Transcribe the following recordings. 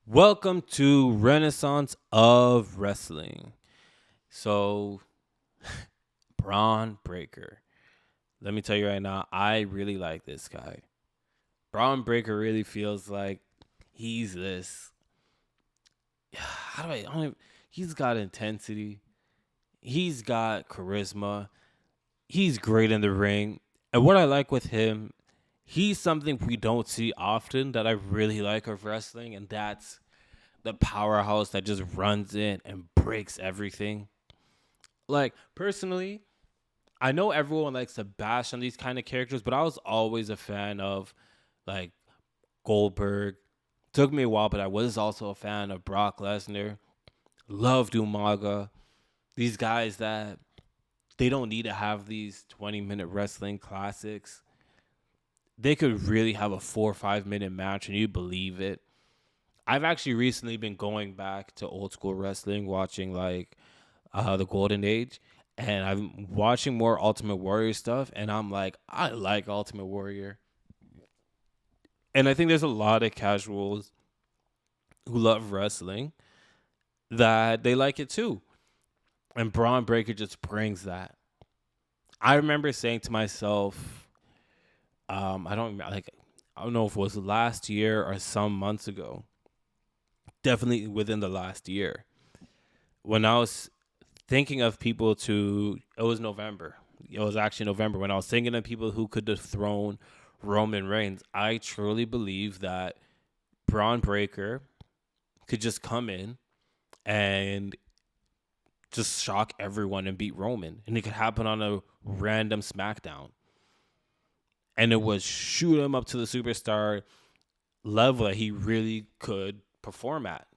Welcome to Renaissance of Wrestling. So, Braun Breaker. Let me tell you right now, I really like this guy. Braun Breaker really feels like he's this. How do I don't even, he's got intensity. He's got charisma. He's great in the ring. And what I like with him, he's something we don't see often that I really like of wrestling, and that's the powerhouse that just runs in and breaks everything. Like personally, I know everyone likes to bash on these kind of characters, but I was always a fan of like Goldberg. Took me a while, but I was also a fan of Brock Lesnar. Loved Umaga. These guys that they don't need to have these 20-minute wrestling classics. They could really have a 4 or 5 minute match and you believe it. I've actually recently been going back to old school wrestling, watching like the Golden Age, and I'm watching more Ultimate Warrior stuff, and I'm like, I like Ultimate Warrior, and I think there's a lot of casuals who love wrestling that they like it too, and Braun Breaker just brings that. I remember saying to myself, I don't know if it was last year or some months ago, definitely within the last year, when I was thinking of people to, it was November. It was actually November when I was thinking of people who could dethrone Roman Reigns. I truly believe that Braun Breaker could just come in and just shock everyone and beat Roman. And it could happen on a random SmackDown. And it would shoot him up to the superstar level that he really could perform at.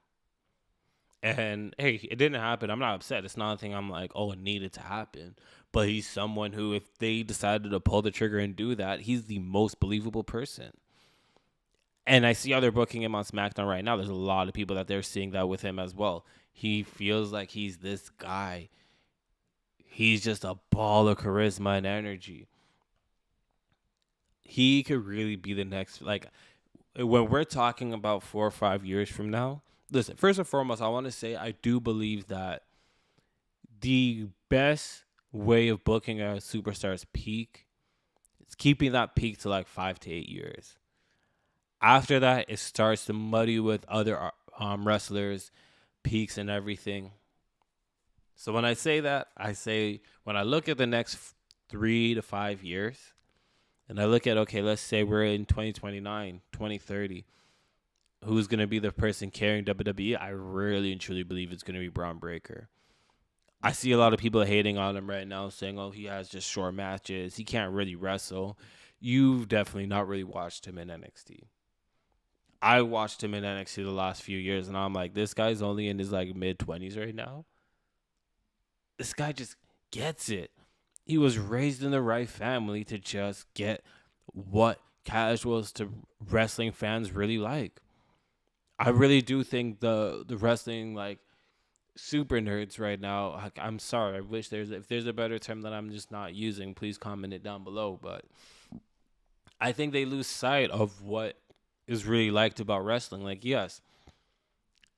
And hey, it didn't happen. I'm not upset. It's not a thing I'm like, oh, it needed to happen. But he's someone who, if they decided to pull the trigger and do that, he's the most believable person. And I see how they're booking him on SmackDown right now. There's a lot of people that they're seeing that with him as well. He feels like he's this guy. He's just a ball of charisma and energy. He could really be the next, like, when we're talking about 4 or 5 years from now. Listen, first and foremost, I want to say I do believe that the best way of booking a superstar's peak is keeping that peak to like 5 to 8 years. After that, it starts to muddy with other wrestlers, peaks, and everything. So when I say that, I say when I look at the next 3 to 5 years, and I look at, okay, let's say we're in 2029, 2030, who's going to be the person carrying WWE? I really and truly believe it's going to be Braun Breaker. I see a lot of people hating on him right now, saying, "Oh, he has just short matches. He can't really wrestle." You've definitely not really watched him in NXT. I watched him in NXT the last few years, and I'm like, this guy's only in his like mid 20s right now. This guy just gets it. He was raised in the right family to just get what casuals to wrestling fans really like. I really do think the wrestling like super nerds right now. I'm sorry. I wish there's if there's a better term that I'm just not using, please comment it down below. But I think they lose sight of what is really liked about wrestling. Like, yes,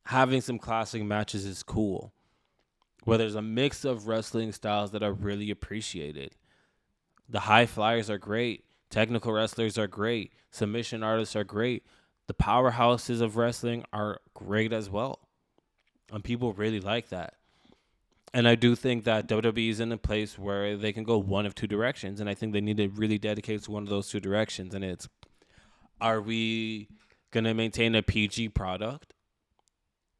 having some classic matches is cool. Where there's a mix of wrestling styles that are really appreciated. The high flyers are great. Technical wrestlers are great. Submission artists are great. The powerhouses of wrestling are great as well. And people really like that. And I do think that WWE is in a place where they can go one of two directions. And I think they need to really dedicate to one of those two directions. And it's, are we going to maintain a PG product?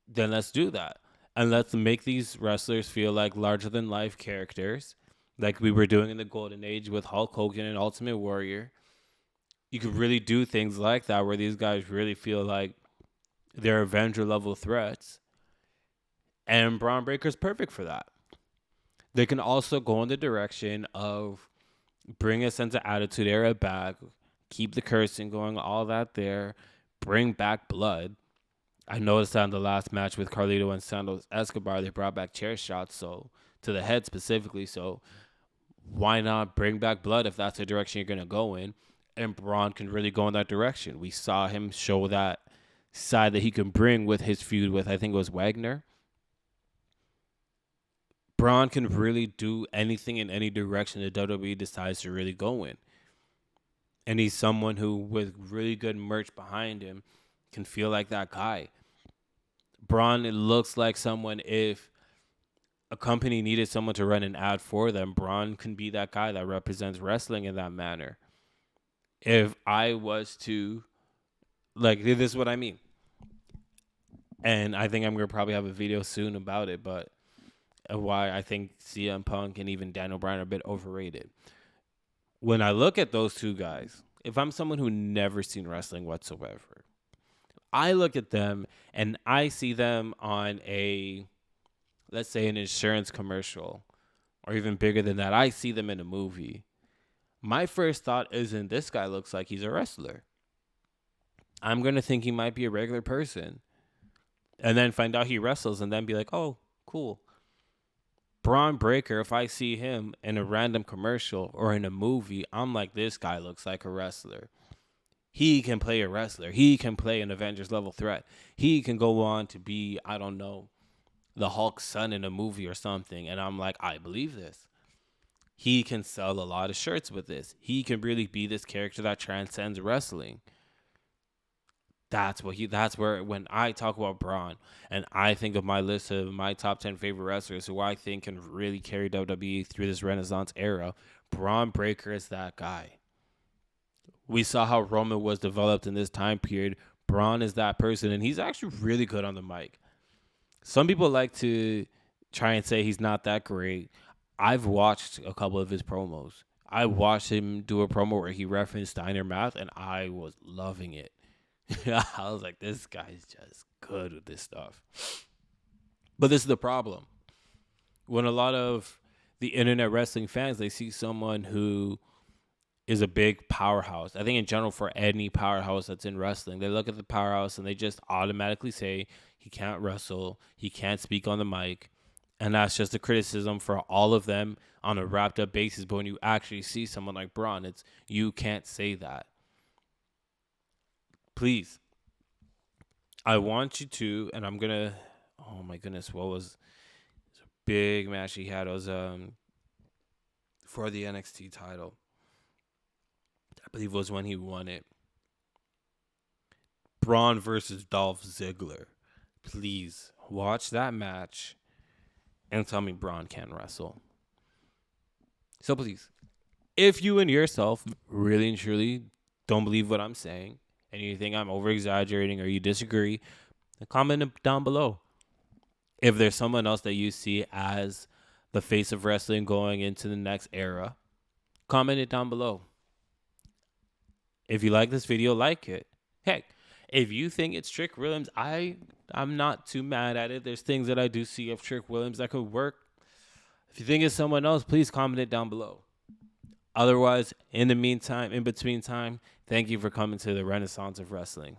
Then let's do that. And let's make these wrestlers feel like larger than life characters, like we were doing in the Golden Age with Hulk Hogan and Ultimate Warrior. You could really do things like that where these guys really feel like they're Avenger level threats. And Braun Breaker's perfect for that. They can also go in the direction of bring a sense of attitude era back, keep the cursing going, all that there, bring back blood. I noticed that in the last match with Carlito and Santos Escobar, they brought back chair shots, so to the head specifically. So why not bring back blood if that's the direction you're gonna go in? And Braun can really go in that direction. We saw him show that side that he can bring with his feud with, I think it was Wagner. Braun can really do anything in any direction that WWE decides to really go in. And he's someone who, with really good merch behind him, can feel like that guy. Braun, it looks like someone, if a company needed someone to run an ad for them, Braun can be that guy that represents wrestling in that manner. If I was to, like, this is what I mean. And I think I'm going to probably have a video soon about it, but why I think CM Punk and even Daniel Bryan are a bit overrated. When I look at those two guys, if I'm someone who never seen wrestling whatsoever, I look at them and I see them on a, let's say, an insurance commercial, or even bigger than that. I see them in a movie. My first thought isn't, this guy looks like he's a wrestler. I'm going to think he might be a regular person. And then find out he wrestles and then be like, oh, cool. Braun Breaker, if I see him in a random commercial or in a movie, I'm like, this guy looks like a wrestler. He can play a wrestler. He can play an Avengers level threat. He can go on to be, I don't know, the Hulk's son in a movie or something. And I'm like, I believe this. He can sell a lot of shirts with this. He can really be this character that transcends wrestling. That's where, when I talk about Braun and I think of my list of my top 10 favorite wrestlers who I think can really carry WWE through this Renaissance era, Braun Breaker is that guy. We saw how Roman was developed in this time period. Braun is that person, and he's actually really good on the mic. Some people like to try and say he's not that great. I've watched a couple of his promos. I watched him do a promo where he referenced Steiner Math, and I was loving it. I was like, this guy's just good with this stuff. But this is the problem. When a lot of the internet wrestling fans, they see someone who is a big powerhouse. I think in general for any powerhouse that's in wrestling, they look at the powerhouse and they just automatically say he can't wrestle, he can't speak on the mic. And that's just a criticism for all of them on a wrapped up basis. But when you actually see someone like Braun, it's, you can't say that. Please, I want you to, and I'm gonna, oh my goodness, what was a big match he had? It was for the NXT title. I believe it was when he won it. Braun versus Dolph Ziggler. Please watch that match and tell me Braun can wrestle. So please, if you and yourself really and truly don't believe what I'm saying, and you think I'm over exaggerating or you disagree, comment down below. If there's someone else that you see as the face of wrestling going into the next era, comment it down below. If you like this video, like it. Heck, if you think it's Trick Williams, I'm not too mad at it. There's things that I do see of Trick Williams that could work. If you think it's someone else, please comment it down below. Otherwise, in the meantime, in between time, thank you for coming to the Renaissance of Wrestling.